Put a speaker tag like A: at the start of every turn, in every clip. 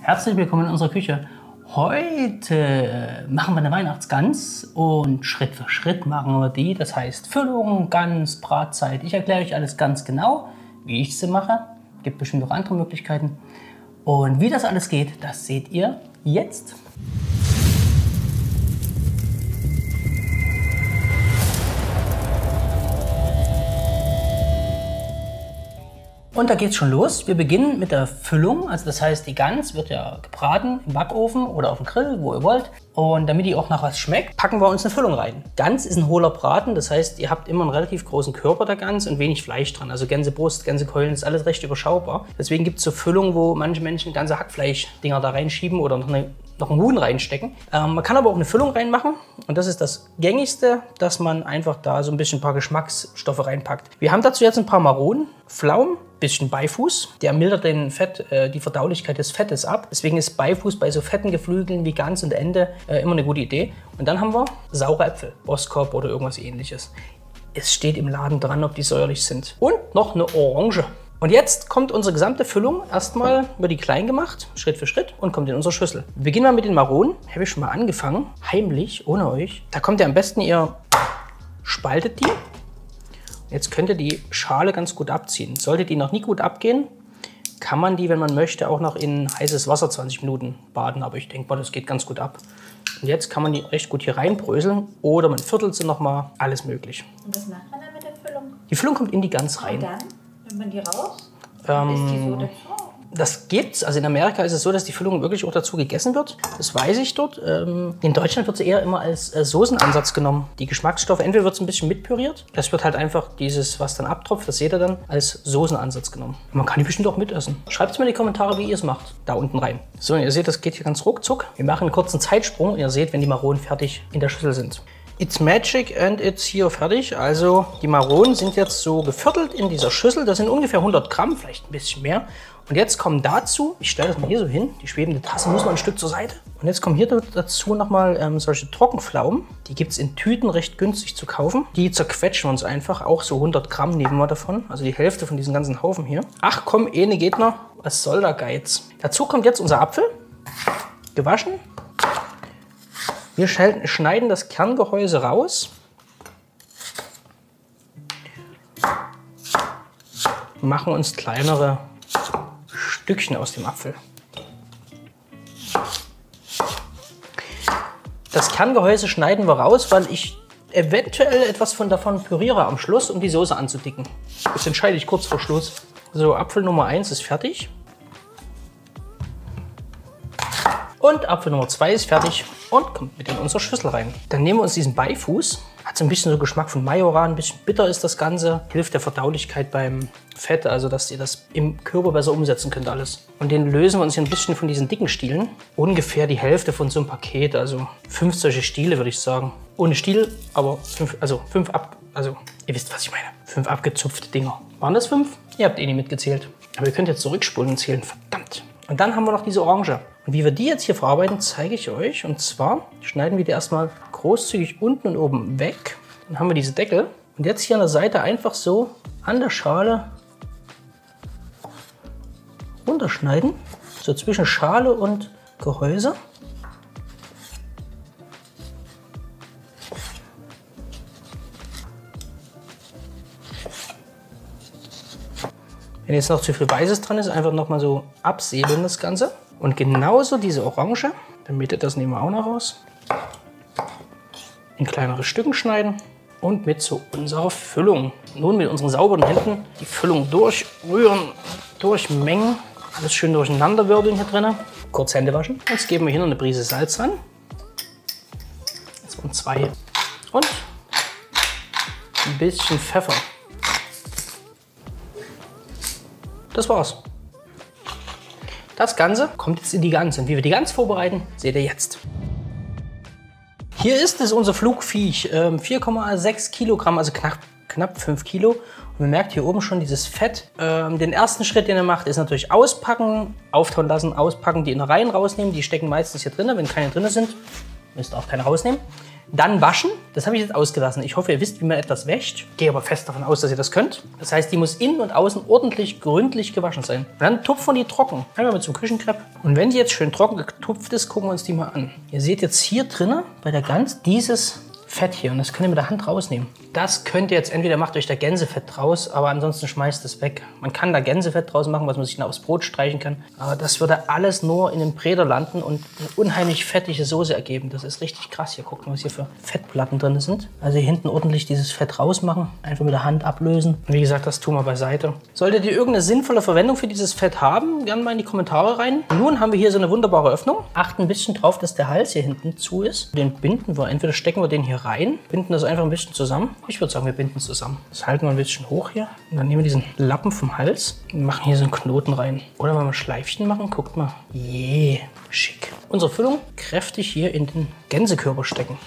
A: Herzlich willkommen in unserer Küche. Heute machen wir eine Weihnachtsgans und Schritt für Schritt machen wir die. Das heißt Füllung, Gans, Bratzeit. Ich erkläre euch alles ganz genau, wie ich sie mache. Gibt bestimmt auch andere Möglichkeiten. Und wie das alles geht, das seht ihr jetzt. Und da geht's schon los. Wir beginnen mit der Füllung. Also das heißt, die Gans wird ja gebraten im Backofen oder auf dem Grill, wo ihr wollt. Und damit die auch nach was schmeckt, packen wir uns eine Füllung rein. Gans ist ein hohler Braten. Das heißt, ihr habt immer einen relativ großen Körper der Gans und wenig Fleisch dran. Also Gänsebrust, Gänsekeulen, ist alles recht überschaubar. Deswegen gibt es so Füllungen, wo manche Menschen ganze Hackfleischdinger da reinschieben oder noch einen Huhn reinstecken. Man kann aber auch eine Füllung reinmachen und das ist das Gängigste, dass man einfach da so ein paar Geschmacksstoffe reinpackt. Wir haben dazu jetzt ein paar Maronen, Pflaumen, bisschen Beifuß. Der mildert die Verdaulichkeit des Fettes ab. Deswegen ist Beifuß bei so fetten Geflügeln wie Gans und Ente immer eine gute Idee. Und dann haben wir saure Äpfel, Boskop oder irgendwas ähnliches. Es steht im Laden dran, ob die säuerlich sind. Und noch eine Orange. Und jetzt kommt unsere gesamte Füllung. Erstmal wird die klein gemacht, Schritt für Schritt, und kommt in unsere Schüssel. Wir beginnen mal mit den Maronen. Habe ich schon mal angefangen, heimlich, ohne euch. Da kommt ihr am besten, ihr spaltet die. Jetzt könnt ihr die Schale ganz gut abziehen. Sollte die noch nie gut abgehen, kann man die, wenn man möchte, auch noch in heißes Wasser 20 Minuten baden. Aber ich denke mal, das geht ganz gut ab. Und jetzt kann man die recht gut hier reinbröseln oder man viertelt sie nochmal, alles möglich.
B: Und was macht man dann mit der Füllung?
A: Die Füllung kommt in die Gans rein.
B: Und dann, nimmt man die raus? Ist die so dazu?
A: Das gibt's. Also in Amerika ist es so, dass die Füllung wirklich auch dazu gegessen wird. Das weiß ich dort. In Deutschland wird sie eher immer als Soßenansatz genommen. Die Geschmacksstoffe, entweder wird es ein bisschen mitpüriert. Das wird halt einfach dieses, was dann abtropft, das seht ihr dann, als Soßenansatz genommen. Man kann die bestimmt auch mitessen. Schreibt es mir in die Kommentare, wie ihr es macht. Da unten rein. So, ihr seht, das geht hier ganz ruckzuck. Wir machen einen kurzen Zeitsprung. Ihr seht, wenn die Maronen fertig in der Schüssel sind. It's magic and it's here fertig. Also die Maronen sind jetzt so geviertelt in dieser Schüssel. Das sind ungefähr 100 Gramm, vielleicht ein bisschen mehr. Und jetzt kommen dazu, ich stelle das mal hier so hin, die schwebende Tasse muss mal ein Stück zur Seite. Und jetzt kommen hier dazu nochmal solche Trockenpflaumen. Die gibt es in Tüten recht günstig zu kaufen. Die zerquetschen wir uns einfach, auch so 100 Gramm nehmen wir davon. Also die Hälfte von diesen ganzen Haufen hier. Ach komm, eine geht noch. Was soll der Geiz? Dazu kommt jetzt unser Apfel, gewaschen. Wir schneiden das Kerngehäuse raus. Machen uns kleinere Stückchen aus dem Apfel. Das Kerngehäuse schneiden wir raus, weil ich eventuell etwas davon püriere am Schluss, um die Soße anzudicken. Das entscheide ich kurz vor Schluss. So, Apfel Nummer 1 ist fertig. Und Apfel Nummer 2 ist fertig und kommt mit in unsere Schüssel rein. Dann nehmen wir uns diesen Beifuß. Hat so ein bisschen so Geschmack von Majoran, ein bisschen bitter ist das Ganze. Hilft der Verdaulichkeit beim Fett, also dass ihr das im Körper besser umsetzen könnt alles. Und den lösen wir uns hier ein bisschen von diesen dicken Stielen. Ungefähr die Hälfte von so einem Paket, also 5 solche Stiele würde ich sagen. Ohne Stiel, aber 5 ihr wisst, was ich meine. 5 abgezupfte Dinger. Waren das 5? Ihr habt eh nicht mitgezählt. Aber ihr könnt jetzt zurückspulen und zählen, verdammt. Und dann haben wir noch diese Orange. Und wie wir die jetzt hier verarbeiten, zeige ich euch. Und zwar schneiden wir die erstmal großzügig unten und oben weg. Dann haben wir diese Deckel. Und jetzt hier an der Seite einfach so an der Schale runterschneiden. So zwischen Schale und Gehäuse. Wenn jetzt noch zu viel Weißes dran ist, einfach nochmal so absäbeln das Ganze. Und genauso diese Orange, der Mitte, das nehmen wir auch noch raus. In kleinere Stücken schneiden und mit zu unserer Füllung. Nun mit unseren sauberen Händen die Füllung durchrühren, durchmengen. Alles schön durcheinander wirbeln hier drin. Kurz Hände waschen. Jetzt geben wir hier noch eine Prise Salz ran. Jetzt und 2. Und ein bisschen Pfeffer. Das war's. Das Ganze kommt jetzt in die Gans. Und wie wir die Gans vorbereiten, seht ihr jetzt. Hier ist es unser Flugviech. 4,6 Kilogramm, also knapp 5 Kilo. Und man merkt hier oben schon dieses Fett. Den ersten Schritt, den er macht, ist natürlich auspacken, auftauen lassen, auspacken, die Innereien rausnehmen. Die stecken meistens hier drin. Wenn keine drin sind, müsst ihr auch keine rausnehmen. Dann waschen, das habe ich jetzt ausgelassen. Ich hoffe, ihr wisst, wie man etwas wäscht. Gehe aber fest davon aus, dass ihr das könnt. Das heißt, die muss innen und außen ordentlich gründlich gewaschen sein. Und dann tupfen wir die trocken. Einmal mit so einem Küchenkrepp. Und wenn die jetzt schön trocken getupft ist, gucken wir uns die mal an. Ihr seht jetzt hier drinnen bei der Gans dieses Fett hier. Und das könnt ihr mit der Hand rausnehmen. Das könnt ihr jetzt, entweder macht euch da Gänsefett draus, aber ansonsten schmeißt es weg. Man kann da Gänsefett draus machen, was man sich dann aufs Brot streichen kann. Aber das würde alles nur in den Bräder landen und eine unheimlich fettige Soße ergeben. Das ist richtig krass. Hier guckt mal, was hier für Fettplatten drin sind. Also hier hinten ordentlich dieses Fett rausmachen. Einfach mit der Hand ablösen. Und wie gesagt, das tun wir beiseite. Solltet ihr irgendeine sinnvolle Verwendung für dieses Fett haben, gerne mal in die Kommentare rein. Nun haben wir hier so eine wunderbare Öffnung. Achten ein bisschen drauf, dass der Hals hier hinten zu ist. Den binden wir, entweder stecken wir den hier rein, binden das einfach ein bisschen zusammen. Ich würde sagen, wir binden es zusammen. Das halten wir ein bisschen hoch hier. Und dann nehmen wir diesen Lappen vom Hals und machen hier so einen Knoten rein. Oder wenn wir Schleifchen machen, guckt mal. Yeah, schick. Unsere Füllung kräftig hier in den Gänsekörper stecken.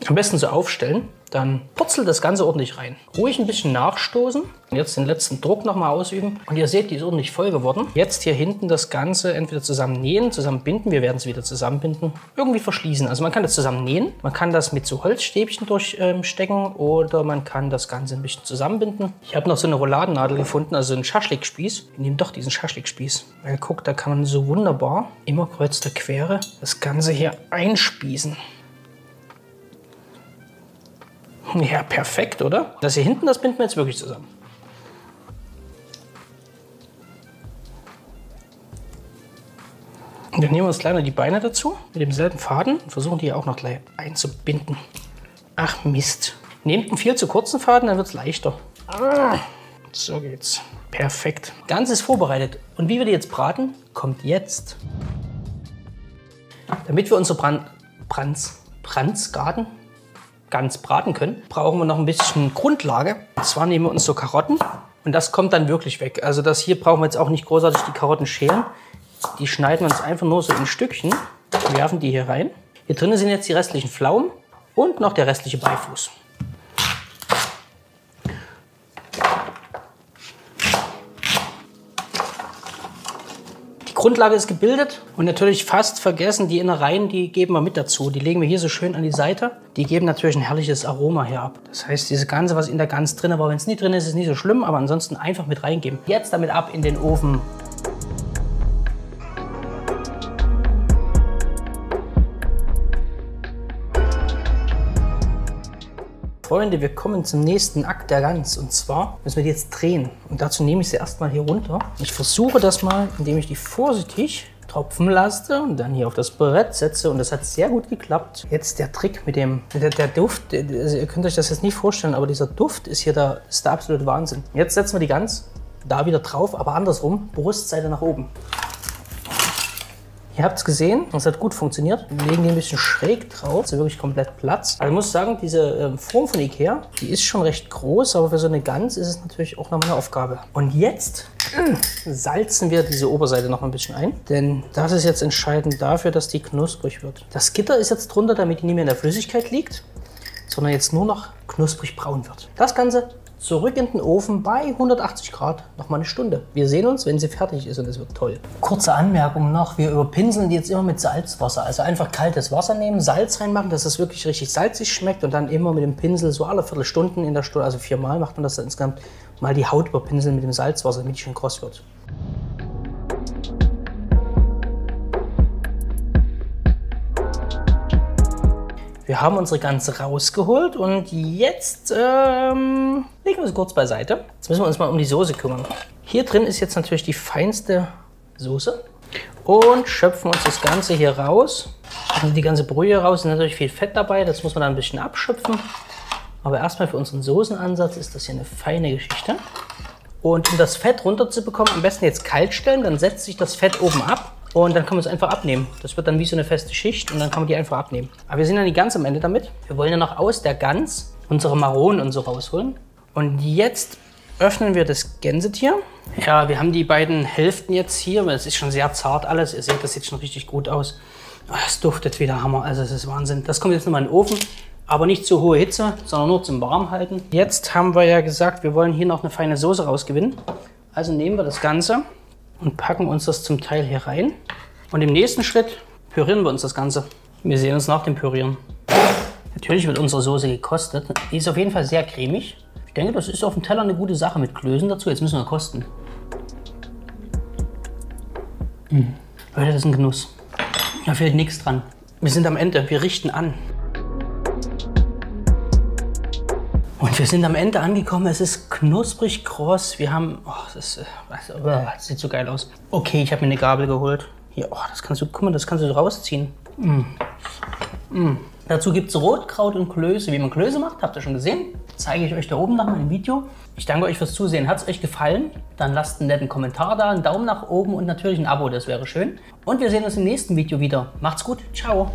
A: Am besten so aufstellen. Dann purzelt das Ganze ordentlich rein. Ruhig ein bisschen nachstoßen. Und jetzt den letzten Druck nochmal ausüben. Und ihr seht, die ist ordentlich voll geworden. Jetzt hier hinten das Ganze entweder zusammen nähen, zusammen binden. Wir werden es wieder zusammenbinden. Irgendwie verschließen. Also man kann das zusammen nähen. Man kann das mit so Holzstäbchen durchstecken. Oder man kann das Ganze ein bisschen zusammenbinden. Ich habe noch so eine Rolladennadel gefunden, also einen Schaschlikspieß. Wir nehmen doch diesen Schaschlikspieß. Weil guckt, da kann man so wunderbar immer kreuz der Quere das Ganze hier einspießen. Ja, perfekt, oder? Das hier hinten, das binden wir jetzt wirklich zusammen. Und dann nehmen wir uns gleich noch die Beine dazu, mit demselben Faden und versuchen die auch noch gleich einzubinden. Ach Mist. Nehmt einen viel zu kurzen Faden, dann wird es leichter. So geht's. Perfekt. Ganz ist vorbereitet. Und wie wir die jetzt braten, kommt jetzt. Damit wir unsere Brandsgarten ganz braten können, brauchen wir noch ein bisschen Grundlage. Und zwar nehmen wir uns so Karotten und das kommt dann wirklich weg. Also das hier brauchen wir jetzt auch nicht großartig die Karotten schälen. Die schneiden wir uns einfach nur so in Stückchen, werfen die hier rein. Hier drinnen sind jetzt die restlichen Pflaumen und noch der restliche Beifuß. Grundlage ist gebildet und natürlich fast vergessen, die Innereien, die geben wir mit dazu. Die legen wir hier so schön an die Seite. Die geben natürlich ein herrliches Aroma hier ab. Das heißt, diese Ganze, was in der Gans drin war, wenn es nicht drin ist, ist es nicht so schlimm, aber ansonsten einfach mit reingeben. Jetzt damit ab in den Ofen. Freunde, wir kommen zum nächsten Akt der Gans und zwar müssen wir die jetzt drehen und dazu nehme ich sie erstmal hier runter. Ich versuche das mal, indem ich die vorsichtig tropfen lasse und dann hier auf das Brett setze und das hat sehr gut geklappt. Jetzt der Trick mit dem, der Duft, also ihr könnt euch das jetzt nicht vorstellen, aber dieser Duft ist hier der absolute Wahnsinn. Jetzt setzen wir die Gans da wieder drauf, aber andersrum, Brustseite nach oben. Ihr habt es gesehen, es hat gut funktioniert. Wir legen die ein bisschen schräg drauf, also wirklich komplett Platz. Also ich muss sagen, diese Form von Ikea, die ist schon recht groß, aber für so eine Gans ist es natürlich auch nochmal eine Aufgabe. Und jetzt salzen wir diese Oberseite noch ein bisschen ein, denn das ist jetzt entscheidend dafür, dass die knusprig wird. Das Gitter ist jetzt drunter, damit die nicht mehr in der Flüssigkeit liegt, sondern jetzt nur noch knusprig braun wird. Das Ganze zurück in den Ofen bei 180 Grad, noch mal eine Stunde. Wir sehen uns, wenn sie fertig ist und es wird toll. Kurze Anmerkung noch, wir überpinseln die jetzt immer mit Salzwasser. Also einfach kaltes Wasser nehmen, Salz reinmachen, dass es wirklich richtig salzig schmeckt und dann immer mit dem Pinsel so alle Viertelstunden in der Stunde, also 4-mal macht man das dann insgesamt, mal die Haut überpinseln mit dem Salzwasser, damit die schön kross wird. Wir haben unsere Gans rausgeholt und jetzt legen wir sie kurz beiseite. Jetzt müssen wir uns mal um die Soße kümmern. Hier drin ist jetzt natürlich die feinste Soße und schöpfen uns das Ganze hier raus. Also die ganze Brühe raus, ist natürlich viel Fett dabei, das muss man dann ein bisschen abschöpfen. Aber erstmal für unseren Soßenansatz ist das hier eine feine Geschichte. Und um das Fett runterzubekommen, am besten jetzt kalt stellen, dann setzt sich das Fett oben ab. Und dann kann man es einfach abnehmen. Das wird dann wie so eine feste Schicht und dann kann man die einfach abnehmen. Aber wir sind ja nicht ganz am Ende damit. Wir wollen ja noch aus der Gans unsere Maronen und so rausholen. Und jetzt öffnen wir das Gänsetier. Ja, wir haben die beiden Hälften jetzt hier. Es ist schon sehr zart alles. Ihr seht, das sieht schon richtig gut aus. Es duftet wieder Hammer. Also es ist Wahnsinn. Das kommt jetzt nochmal in den Ofen. Aber nicht zu hohe Hitze, sondern nur zum Warmhalten. Jetzt haben wir ja gesagt, wir wollen hier noch eine feine Soße rausgewinnen. Also nehmen wir das Ganze und packen uns das zum Teil hier rein. Und im nächsten Schritt pürieren wir uns das Ganze. Wir sehen uns nach dem Pürieren. Natürlich wird unsere Soße gekostet. Die ist auf jeden Fall sehr cremig. Ich denke, das ist auf dem Teller eine gute Sache mit Klößen dazu. Jetzt müssen wir kosten. Leute, das ist ein Genuss. Da fehlt nichts dran. Wir sind am Ende. Wir richten an. Und wir sind am Ende angekommen. Es ist knusprig kross. Wir haben... Oh, das sieht so geil aus. Okay, ich habe mir eine Gabel geholt. Hier, oh, das kannst du... Guck mal, das kannst du rausziehen. Dazu gibt es Rotkraut und Klöße. Wie man Klöße macht, habt ihr schon gesehen. Zeige ich euch da oben nochmal im Video. Ich danke euch fürs Zusehen. Hat es euch gefallen? Dann lasst einen netten Kommentar da, einen Daumen nach oben und natürlich ein Abo, das wäre schön. Und wir sehen uns im nächsten Video wieder. Macht's gut. Ciao.